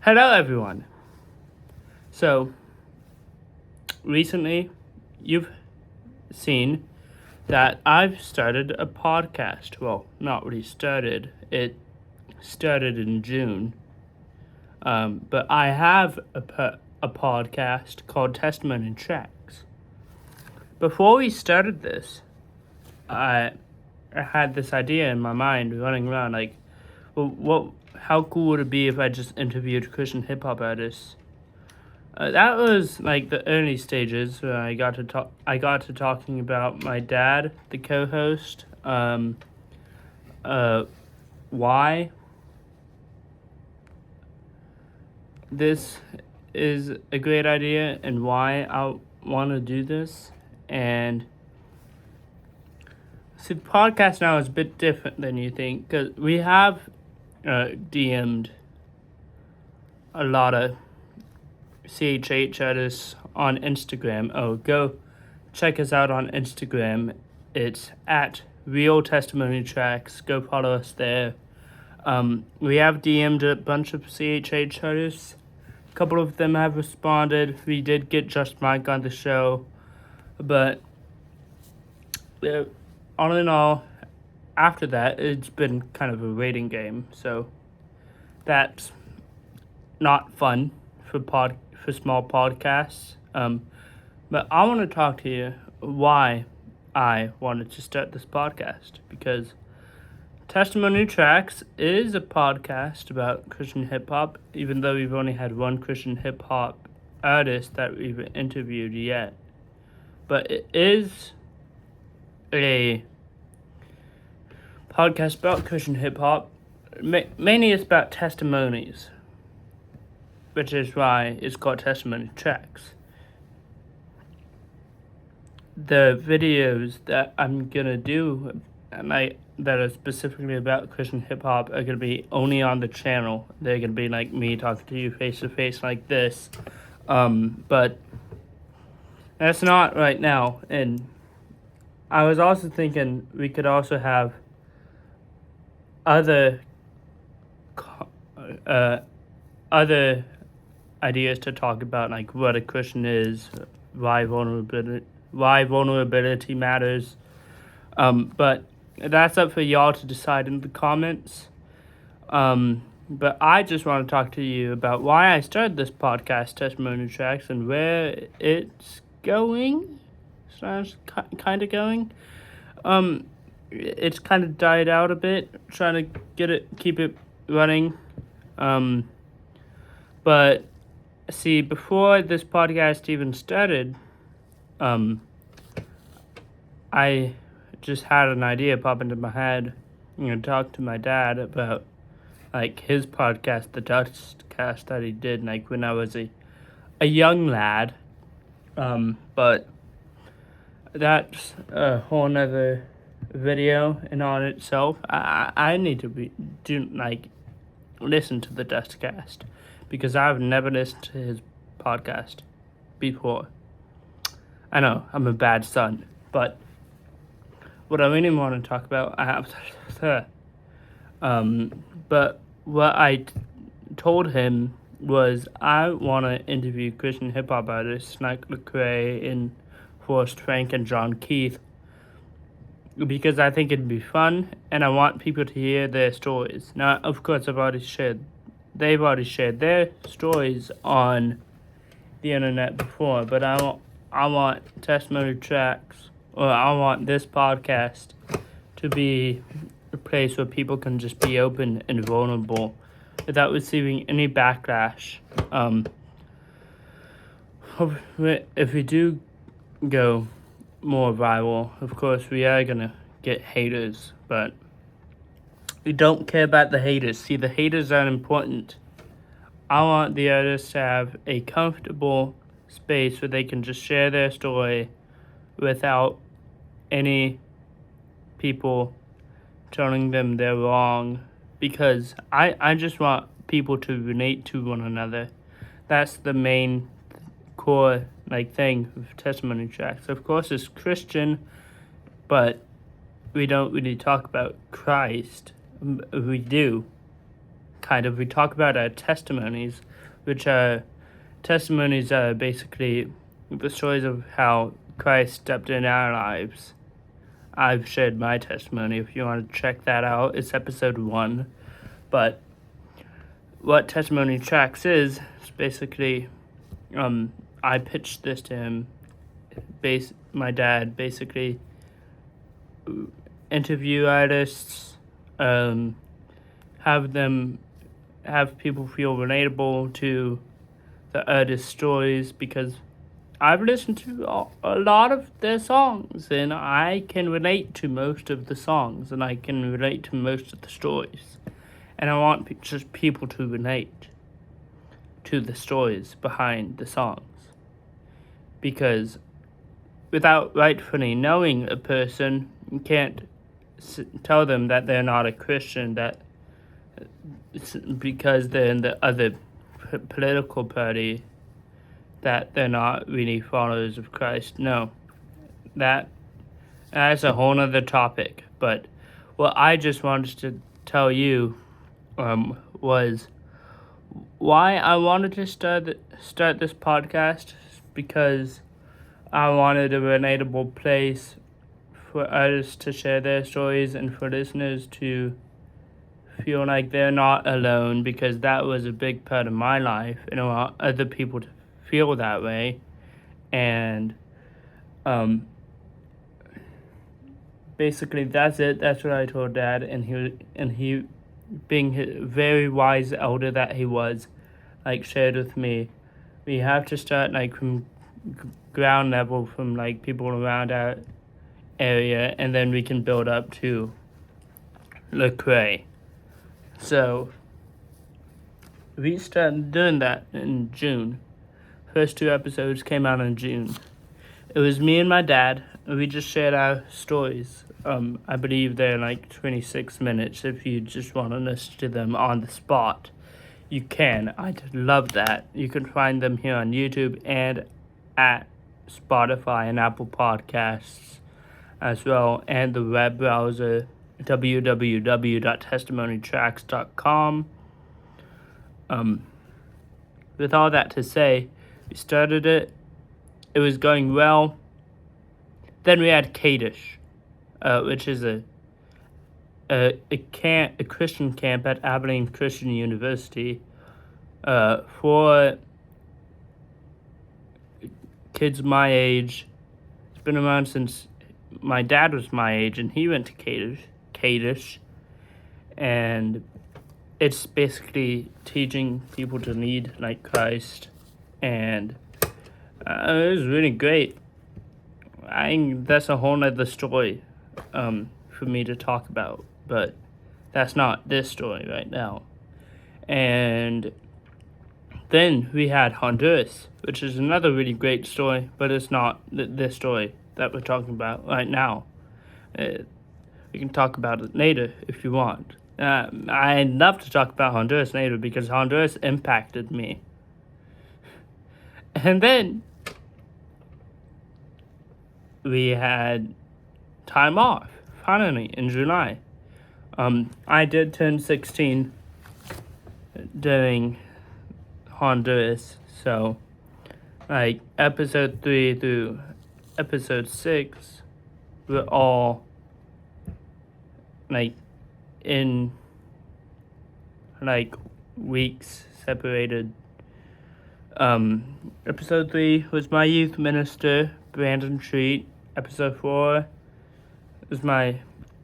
Hello, everyone. So, recently, you've seen that I've started a podcast. Well, not really started. It started in June. But I have a podcast called Testimony Tracks. Before we started this, I had this idea in my mind running around like, well, how cool would it be if I just interviewed Christian hip hop artists? That was like the early stages where I got to talk. I got to talking about my dad, the co-host. Why this is a great idea and why I want to do this. And see, the podcast now is a bit different than you think because we have DM'd a lot of CHH artists on Instagram. Oh, go check us out on Instagram. It's at Real Testimony Tracks. Go follow us there. We have DM'd a bunch of CHH artists. A couple of them have responded. We did get Just Mike on the show. But all in all, after that, it's been kind of a waiting game. So that's not fun for small podcasts. But I want to talk to you why I wanted to start this podcast, because Testimony Tracks is a podcast about Christian hip hop, even though we've only had one Christian hip hop artist that we've interviewed yet. But it is a podcast about Christian hip hop. Mainly it's about testimonies, which is why it's called Testimony Tracks. The videos that I'm gonna do that are specifically about Christian hip hop are gonna be only on the channel. They're gonna be like me talking to you face to face like this. But that's not right now. And I was also thinking we could also have other ideas to talk about, like what a Christian is, why vulnerability matters. But that's up for y'all to decide in the comments. But I just want to talk to you about why I started this podcast, Testimony Tracks, and where it's going. Kind of going. It's kind of died out a bit, trying to keep it running. But see, before this podcast even started, I just had an idea pop into my head. Talk to my dad about like his podcast, the Dustcast that he did, like when I was a young lad. But that's a whole nother video in on itself. I need to listen to the Dustcast, because I've never listened to his podcast before. I know I'm a bad son, but what I really want to talk about, but what I told him was I want to interview Christian hip hop artists like Lecrae and Forrest Frank and John Keith, because I think it'd be fun and I want people to hear their stories. Now, of course, they've already shared their stories on the internet before, but I want Testimony Tracks, or I want this podcast to be a place where people can just be open and vulnerable without receiving any backlash. If we do go more viral, of course we are gonna get haters, but we don't care about the haters. See, the haters aren't important. I want the artists to have a comfortable space where they can just share their story without any people telling them they're wrong, because I just want people to relate to one another. That's the main core thing of Testimony Tracks. Of course, it's Christian, but we don't really talk about Christ. We do, we talk about our testimonies, which are testimonies are basically the stories of how Christ stepped in our lives. I've shared my testimony. If you want to check that out, it's episode 1. But what Testimony Tracks is basically, I pitched this to him. My dad basically interview artists, have people feel relatable to the artist's stories, because I've listened to a lot of their songs and I can relate to most of the songs and I can relate to most of the stories. And I want just people to relate to the stories behind the songs. Because without rightfully knowing a person, you can't tell them that they're not a Christian, that because they're in the other political party, that they're not really followers of Christ. No, that's a whole nother topic. But what I just wanted to tell you was why I wanted to start this podcast, because I wanted a relatable place for artists to share their stories and for listeners to feel like they're not alone, because that was a big part of my life, and I want other people to feel that way. And basically that's it. That's what I told Dad, and he being a very wise elder that he was, shared with me, we have to start from ground level, from people around our area, and then we can build up to Lecrae. So we started doing that in June. First 2 episodes came out in June. It was me and my dad. We just shared our stories. I believe they're 26 minutes. If you just want to listen to them on the spot, you can. I'd love that. You can find them here on YouTube and at Spotify and Apple Podcasts as well, and the web browser www.testimonytracks.com. With all that to say, we started it. It was going well. Then we had Kadesh, which is a Christian camp at Abilene Christian University for kids my age. It's been around since my dad was my age, and he went to Kadesh, and it's basically teaching people to lead like Christ, and it was really great. I think that's a whole nother story for me to talk about, but that's not this story right now. And then we had Honduras, which is another really great story, but it's not this story that we're talking about right now. We can talk about it later if you want. I'd love to talk about Honduras later, because Honduras impacted me. And then we had time off, finally, in July. I did turn 16 during Honduras, so episode 3 through episode 6 were all in weeks separated. Episode 3 was my youth minister, Brandon Treat. Episode 4 was my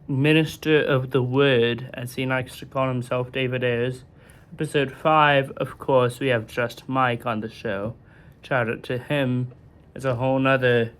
minister of the word, as he likes to call himself, David Ayers. Episode 5, of course, we have Just Mike on the show. Shout out to him. There's a whole nother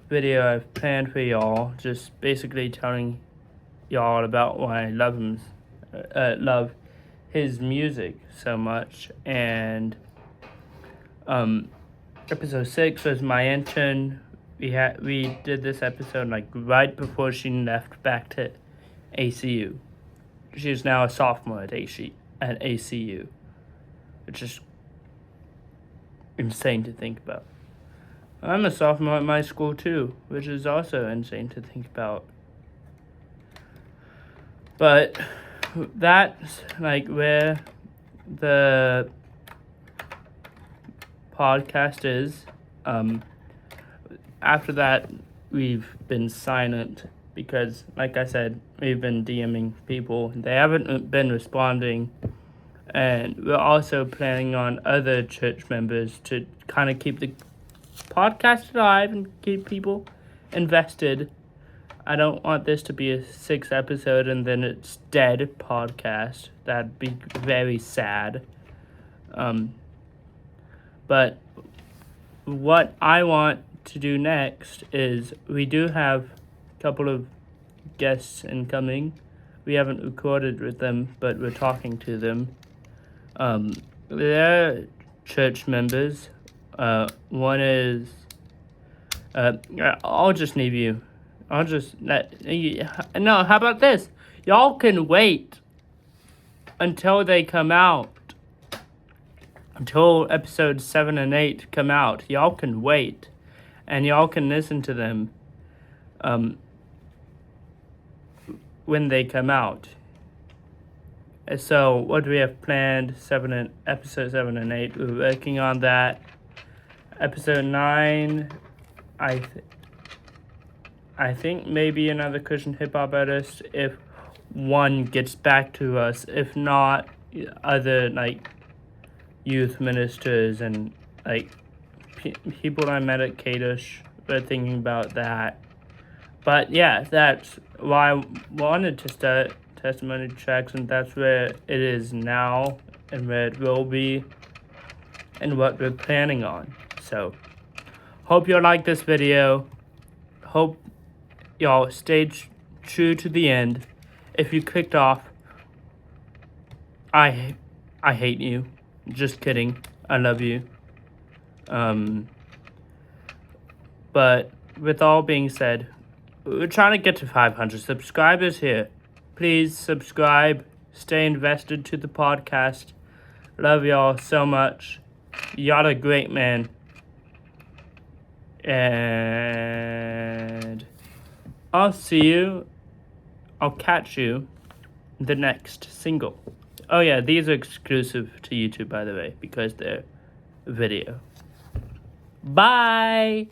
video I've planned for y'all, just basically telling y'all about why I love him, love his music so much. And episode 6 was my intern. We did this episode right before she left back to ACU. She's now a sophomore at ACU, which is insane to think about. I'm a sophomore at my school too, which is also insane to think about. But that's like where the podcast is. After that, we've been silent because, like I said, we've been DMing people. They haven't been responding. And we're also planning on other church members to kind of keep the podcast alive and keep people invested. I don't want this to be a 6 episode and then it's dead podcast. That'd be very sad. But what I want to do next is we do have a couple of guests incoming. We haven't recorded with them, but we're talking to them. They're church members. One is, I'll just leave you. I'll just no, how about this? Y'all can wait until they come out. Until episodes 7 and 8 come out. Y'all can wait. And y'all can listen to them when they come out. So what do we have planned? Episode 7 and 8. We're working on that. Episode 9, I think maybe another Christian hip hop artist if one gets back to us. If not, other like youth ministers and like people I met at Kadesh. We're thinking about that. But yeah, that's why I wanted to start Testimony Tracks, and that's where it is now and where it will be and what we're planning on. So hope you like this video. Hope y'all stayed true to the end. If you clicked off, I hate you. Just kidding. I love you. But with all being said, we're trying to get to 500 subscribers here. Please subscribe. Stay invested to the podcast. Love y'all so much. Y'all are great, man. And I'll catch you in the next single. Oh yeah, these are exclusive to YouTube, by the way, because they're video. Bye!